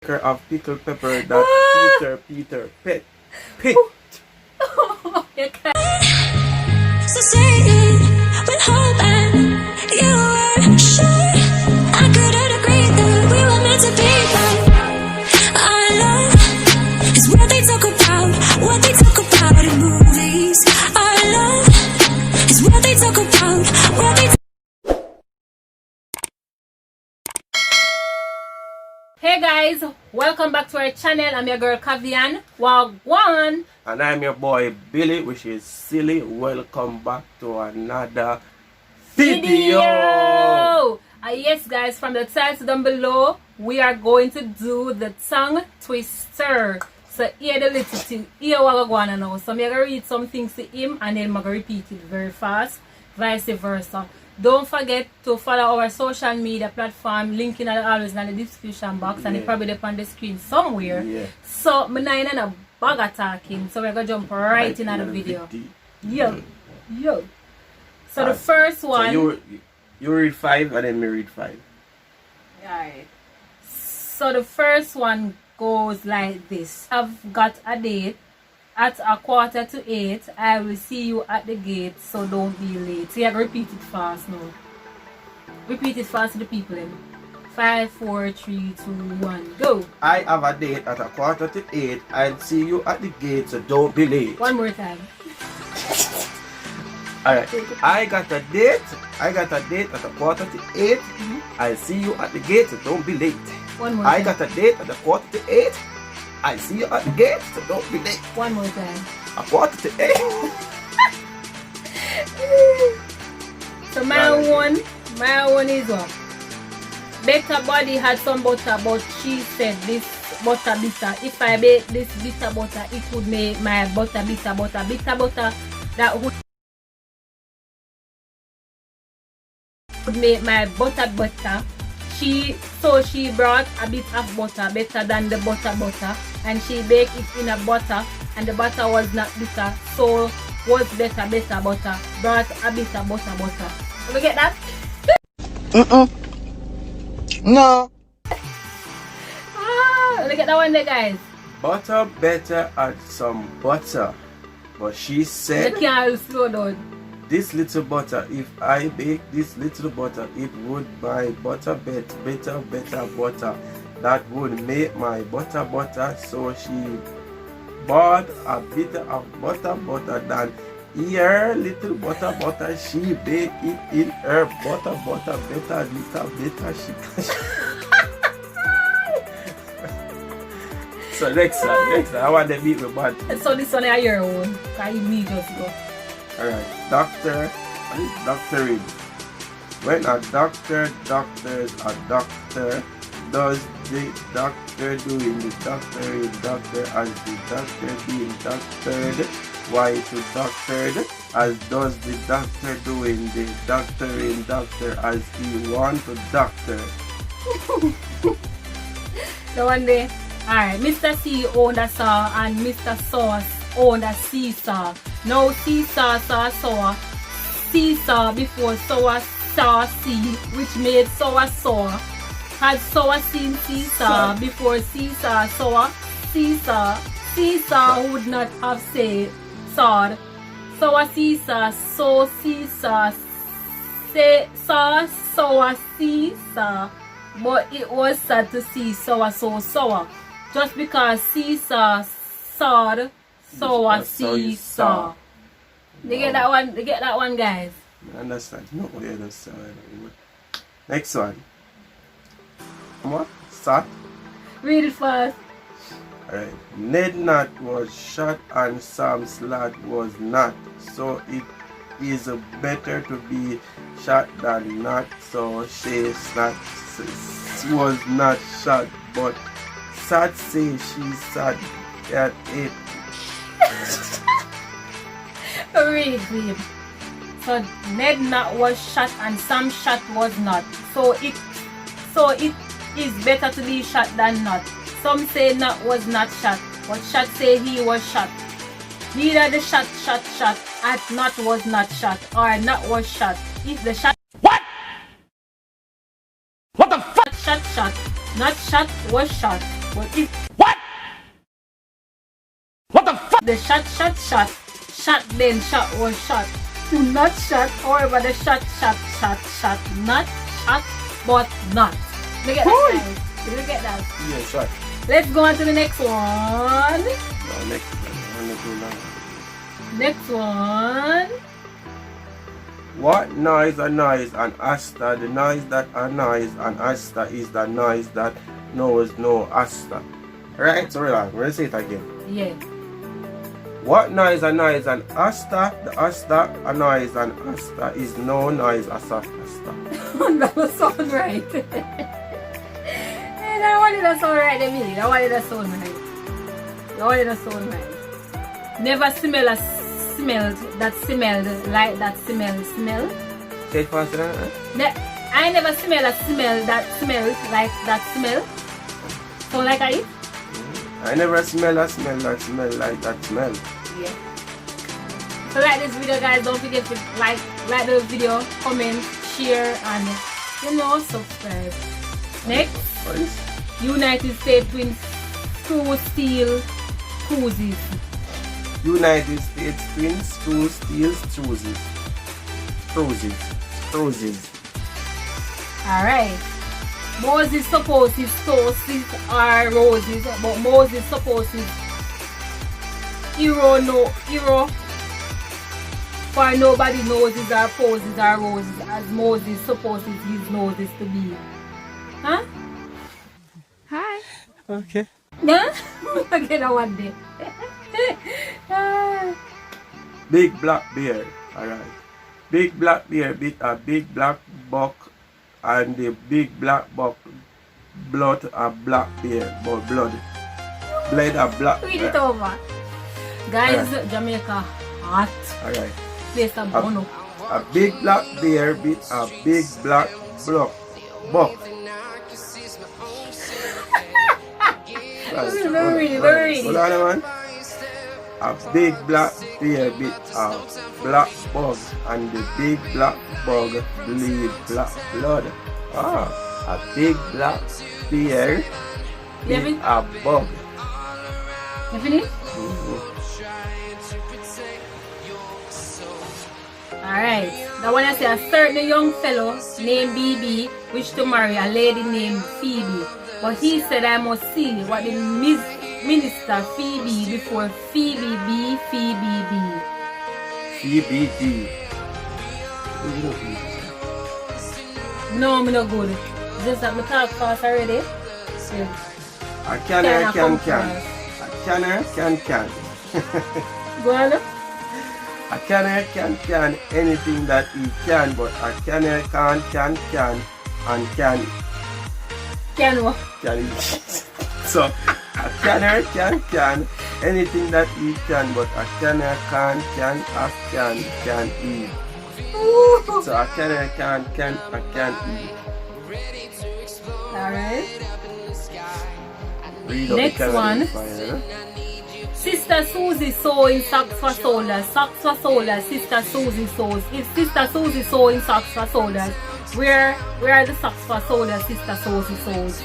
acre of pickled pepper that Peter picked. You can't. So say it with hope and you were sure I couldn't agree that we were meant to be, but our love is what they talk about in movies. Our love is what they talk about, what they Hey guys, welcome back to our channel. I'm your girl Cavian. Wagwan. And I'm your boy Billy, which is silly. Welcome back to another video. Yes guys, from the title down below, we are going to do the tongue twister. So hear the little thing, hear what we're going to know. So I'm going to read some things to him and then I'm going to repeat it very fast, vice versa. Don't forget to follow our social media platform. Link in always in the description box, and it's probably up on the screen somewhere. Yeah. So I'm not in a bag of talking, so we're gonna jump right into the video. Yo. So the first one. So you read 5 and then me read 5. Alright. So the first one goes like this. I've got a date. At 7:45, I will see you at the gate, so don't be late. So you have to repeat it fast now. Repeat it fast to the people then. 5, 4, 3, 2, 1, go. I have a date at 7:45. I'll see you at the gate, so don't be late. One more time. Alright. I got a date at 7:45. I'll see you at the gate, so don't be late. One more time. I got a date at 7:45. I see you at the gate, so don't be late. One more time. 7:45. So my one is what? Better body had some butter, but she said this butter bitter. If I bake this bitter butter, it would make my butter bitter butter. Bitter butter that would make my butter butter. So she brought a bit of butter, better than the butter, and she baked it in a butter, and the butter was not bitter, so was better butter. Brought a bit of butter. Did we get that? No. Look at that one there, guys. Butter better add some butter, but she said You can't slow down. this little butter, if I bake this little butter, it would my butter better butter. That would make my butter, so she bought a bit of butter than her little butter. She baked it in her butter better. She So next time, I want to meet with bad. So this one is your own. Can you need just go? Alright, doctor read. When a doctor's a doctor, does the doctor doing the doctor as the doctor being doctored? Why to doctored as does the doctor doing the doctor as he want to doctor? The one day, alright, Mr. C owned a saw and Mr. Sauce owned a seesaw. Now seesaw saw sour. Seesaw before sour saw seed, which made sour sour. Had sour seen seesaw before seesaw sour. Seesaw would not have said sawed. Sour seesaw, so seesaw, saw sour seesaw. But it was sad to see sour so sour. Just because seesaw sawed, sour seesaw. They get that one. They get that one, guys. I understand. No, we understand. Next one. What? Start. Read it first. Alright. Ned Nut was shot and Sam Slat was not. So it is better to be shot than not. So she Slat was not shot, but Sad say she sad at it. Read. So Ned Nut was shot and Sam Shot was not. So it is better to be shot than not. Some say Nut was not shot, but Shot say he was shot. Neither the shot at Nut was not shot, or Nut was shot. If the shot What the fuck? shot, not shot was shot. But if What? What the fuck? the shot then shot or shot, do not shot, however the shot, not shot, but not. Look at that, guys. Look at that. Yeah, shot. Let's go on to the next one. No, next one. I wanna go now. Next one. What noise annoys an Asta? The noise that annoys an Asta is the noise that knows no Asta. Right? So relax. We're gonna say it again. Yeah. What noise annoys an Asta? The Asta annoys an Asta is no noise as a Asta. That was sound right. That one didn't sound right, Emily. That one didn't sound right. That one didn't sound right. Never smell a smelled that smelled like that smell. Say it faster than that. I never smell a smell that smelled like that smell. So like I eat? I never smell a smell that smell like that smell. Yeah. So like this video, guys. Don't forget to like the video, comment, share, and subscribe. Next, What is? United States Twin Screw Steel Cruises. United States Twin Screw Steel Cruises. Alright. Moses supposes sauces are roses, but Moses supposes hero for nobody noses are poses are roses, as Moses supposes his noses to be. Huh? Hi. Okay. Huh? Again, I one day. Big black bear. Alright. Big black bear beat a big black buck, and the big black buck blood a black bear, but blood bled a black Read it bear. over. Guys, Jamaica hot. Alright. Place a bono. A big black bear beat a big black buck. Very Hold on, man. A big black bear beat a black bug, and the big black bug bleed black blood. A big black bear beat a bug. You finish? Alright. Now when I say a certain young fellow named BB wished to marry a lady named Phoebe, but he said I must see what the minister Phoebe before Phoebe be Phoebe be. CBD. No, I'm not good. Just that I talk fast already. So, A canner can. fast. A canner can. Go on. A canner can anything that he can, but a canner can and can What? eat. So a canner can anything that he can, but a canner can eat. So a canner can eat. Alright. Read out Next the one. fire, Sister Susie sewing socks for soldiers. Socks for soldiers. Sister Susie sews. If Sister Susie sewing socks for soldiers, where are the socks for soldiers? Sister Susie sews.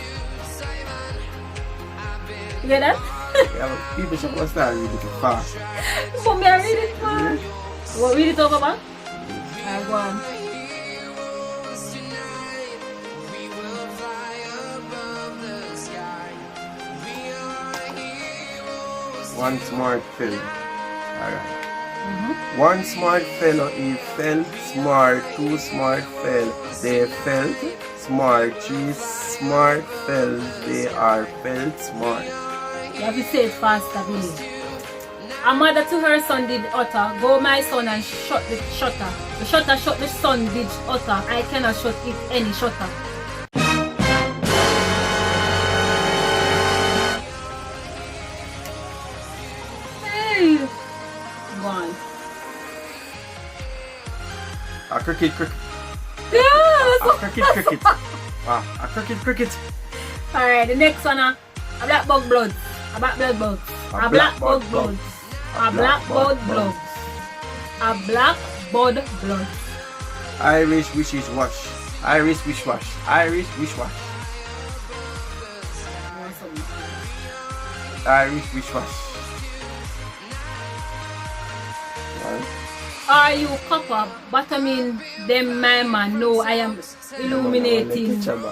You get that? Yeah, but people should start reading it fast. For me, I read it, man. What read it over, man? Alright, go on. One smart fellow. Alright. One smart fellow, he felt smart. Two smart fell, they felt smart. Three smart fell, they are felt smart. You have to say it faster, Billy. A mother to her son did utter, go my son and shut the shutter. The shutter shut the son did utter, I cannot shut it any shutter. Hey! Go on. A cricket. Yeah! A cricket. A cricket. Alright, the next one, a black bug blood. A black blood bug. A black bug blood. A black bud blood. A black bud blood. Irish wishes wash. Irish wish wash. Irish wish wash. Irish which one? Are you copper bottoming them my man? No, I am illuminating Faster them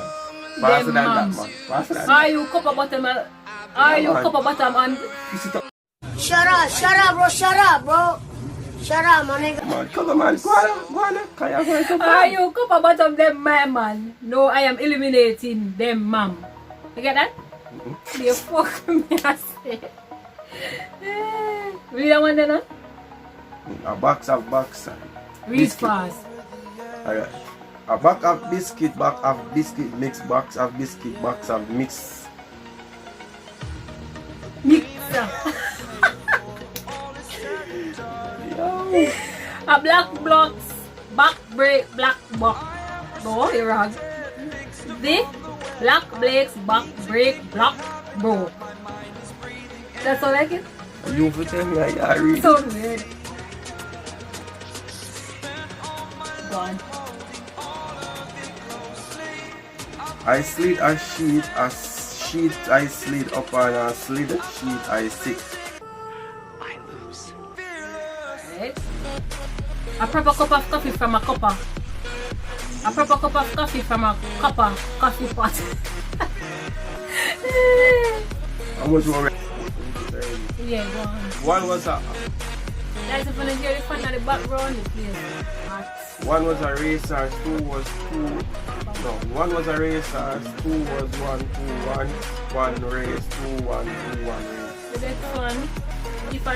than that, mams. man. Faster than Are you copper bottom? Are you man. copper bottom and Shut up, bro. Shut up, my nigga. man. Come on, man. Go on. are you copper bottom them my man? No, I am illuminating them mom. You get that? You fuck me, I say. Read that one then, huh? A box of box. Read Biscuit. fast. Alright. A box of biscuit, mix, box of biscuit, box of mix. Mixer. Yo. A black blocks, back break, black box. No, you're wrong. The black blakes, back break, block, bro. That's all I get? You for tell me I read. So weird. Go on. I slid a sheet I slid upon a slid sheet I sit. Right. A proper cup of coffee from a copper. A proper cup of coffee from a copper coffee pot. How much more? Yeah, go on. One was a Guys, if you want to hear the fun at the background, the place hot. one was a racer, two was two. No, one was a racer, two was 1, 2, 1, 1 race, 2, 1, 2, 1 race. The next one, if a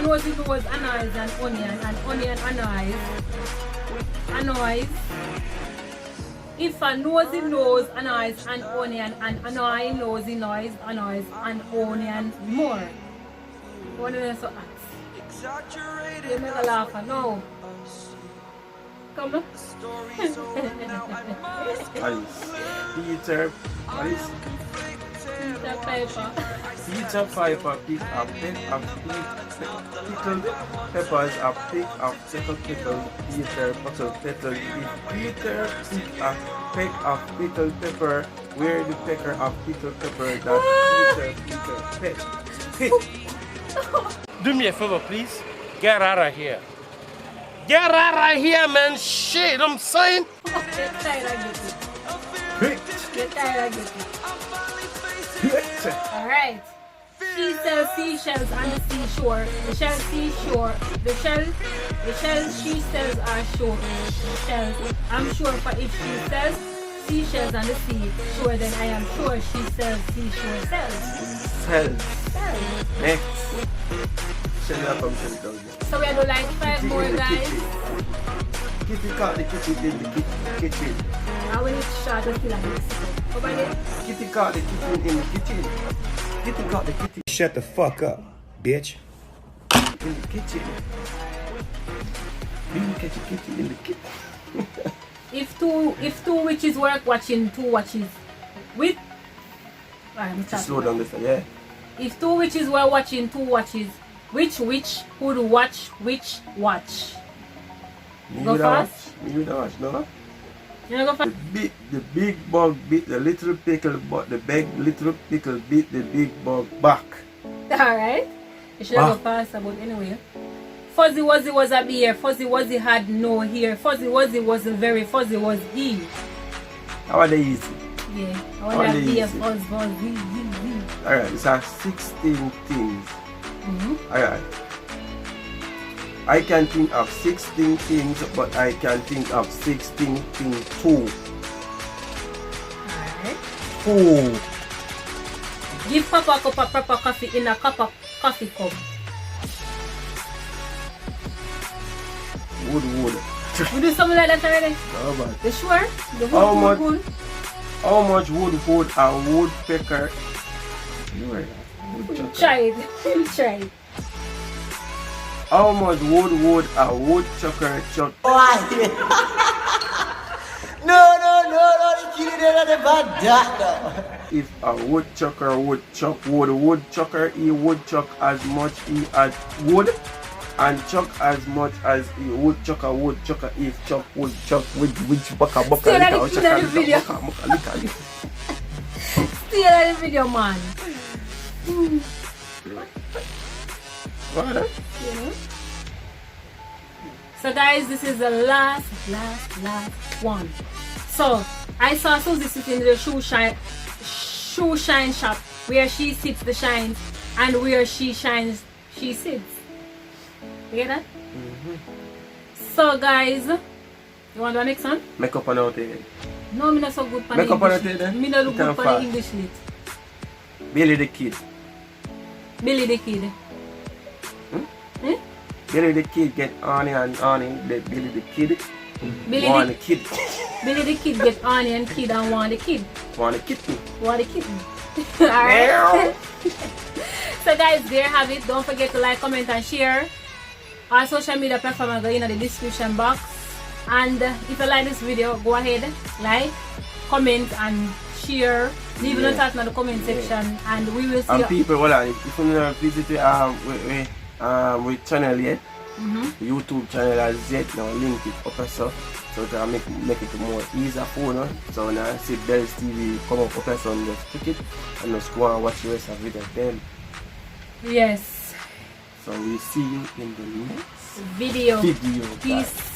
nosy knows annoys an onion annoys. If a nosy knows annoys an onion and annoying nosy noise annoys an onion more. One of them so hot. You make a laugh, no. Come on. Ice. Peter, ice. Peter Piper. Peter Piper pick a peck of pickled peppers, a pick of pickled Peter pickled peppers. If Peter pick a peck of pickled pepper, where the pecker of pickled pepper that Peter pick? Do me a favor, please. Get out of here. Get out of here, man. Shit, I'm saying. Get tired of it. Picked. Get tired of it. Picked. Alright. She sells seashells on the seashore. The shell she sells are shore shells. I'm sure for if she sells seashells on the sea, sure then I am sure she sells seashore cells. Cells. Next. Shall we come to the dog? So we have like 5 more guys. Kitty caught the kitty in the kitchen. I will need to shot the still at Mexico. Over there. Kitty caught the kitty in the kitchen. Kitty caught the kitty Shut the fuck up, bitch. in the kitchen. You catch a kitty in the kitchen. If two witches were watching 2 watches with I'm Just slow down this, yeah. If 2 witches were watching 2 watches, which witch would watch which watch? Me Go with fast? Me with a watch, no? You know, go fast? The big bug beat the little pickle, but the big little pickle beat the big bug back. Alright. You should go faster, but anyway. Fuzzy Wuzzy was a bear. Fuzzy Wuzzy had no hair. Fuzzy Wuzzy was very fuzzy was he. How are they easy? Yeah. I How want are to they be a easy? fuzz. Alright, it's a 16 things. Alright. I can think of 16 things, but I can think of 16 things too. Alright. Ooh. Give Papa a cup of proper coffee in a cup of coffee cup. Wood. We do something like that already? How about You sure? The How wood, much? good. how much would a woodpecker? You heard that? Woodchucker. Try it. Try it. How much would a woodchucker chuck? If a woodchucker would chuck wood, woodchucker he would chuck as much he as wood, and chuck as much as he woodchucker if chuck would chuck which baka Still at the video. lika. Still at the video, man. What? You know? So guys, this is the last one. So I saw Susie sitting in the shoe shine shop where she sits the shines and where she shines she sits. You get that? So guys, you want the next one? Make up on out there. No, me not so good for Make the up on English it then? lit. Me not look You good can for fast. the English lit. Billy the Kid. Billy the Kid. Billy the Kid get on and on. Billy the Kid. Billy Want the, the kid. Billy the Kid get Annie and Kid and want the kid. Want the kitten. Want the kitten. Alright. So guys, there have it. Don't forget to like, comment and share. Our social media platform are going in the description box. And if you like this video, go ahead, like, comment and share. Leave your thoughts in the comment section and we will see And you. people, hold on, if you don't visit we channel yet, YouTube channel has yet, now link it up so to make it more easier for you. So now I see Bells TV come up so just click it and just go and watch the rest of the video then. Yes. So we'll see you in the next Video. video. Peace.